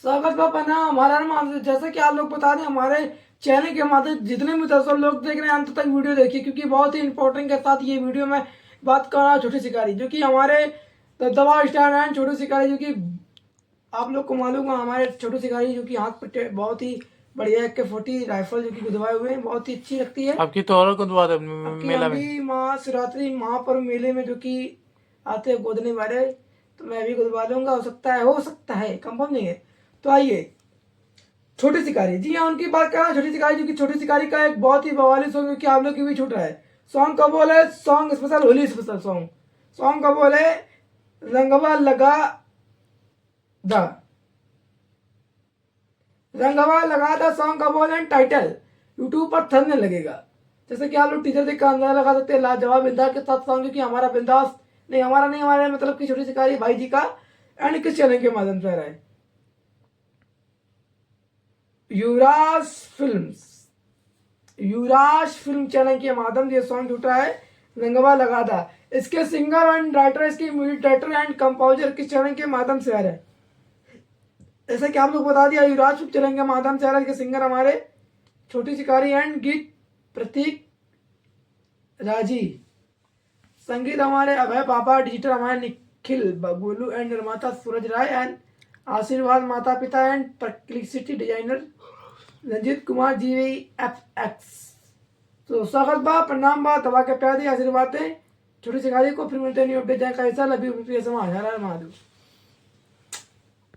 स्वागत बा पन्ना हमारा नाम। जैसा कि आप लोग बता दें, हमारे चैनल के माध्यम जितने भी दर्शक लोग देख रहे हैं अंत तक वीडियो देखिए, क्योंकि बहुत ही इंपॉर्टेंट के साथ ये वीडियो में बात कर रहा हूँ छोटी शिकारी, जो कि हमारे दबदबा स्टार एंड छोटी शिकारी, जो कि आप लोग को मालूम है हमारे छोटी शिकारी, जो कि हाथ पे बहुत ही बढ़िया AK-40 राइफल जो कि गुदवाए हुए हैं, बहुत ही अच्छी लगती है। आपकी तो और गुदवा दे आपकी मेला हम में। भी महाशिवरात्रि महापर्व मेले में जो कि आते हैं गोदने वाले, तो मैं भी गुदवा लूंगा। हो सकता है कंफर्म नहीं है। तो आइए, छोटी शिकारी, जी हाँ उनकी बात कर रहा हूँ। छोटी शिकारी, जो कि छोटी शिकारी का एक बहुत ही बवाली सॉन्ग, कि आप लोग की भी छूट रहा है। सॉन्ग का बोल है, song special Holi special song. Song का बोल है रंगवा लगा दा, रंगवा लगा दा। सॉन्ग का बोल है टाइटल, यूट्यूब पर थंबनेल लगेगा। जैसे कि आप लोग टीचर देख कर अंदाजा लगा सकते हैं। लाजवाब बिंदास के साथ सॉन्ग, जो कि हमारा बिंदास नहीं, हमारा नहीं, हमारे मतलब कि छोटी शिकारी भाई जी का एंड किस चैनल के माध्यम से आ रहा है, युवराज फिल्म्स, युवराज फिल्म चैनल के माध्यम से सॉन्ग छूटा है रंगवा लगादा। इसके सिंगर एंड राइटर, इसके म्यूजिक डायरेक्टर एंड कंपोजर किस चैनल के माध्यम से आ रहे हैं, जैसे कि आप लोग बता दिया युवराज फिल्म चैनल के माध्यम से आ रहा है। इसके सिंगर हमारे छोटी शिकारी एंड गीत प्रतीक राजी, संगीत हमारे अभय बाबा, डिजिटल हमारे निखिल गोलू एंड निर्माता सूरज राय एंड आशीर्वाद माता पिता and publicity designer Ranjit Kumar GVFX। तो स्वागत बा, प्रणाम बा, दबा के प्यार दी, आशीर्वाद दें छोटी शिकारी को। फिर मिलते नहीं अपडेट जाए कैसा लगी समाज। हर हर महादेव।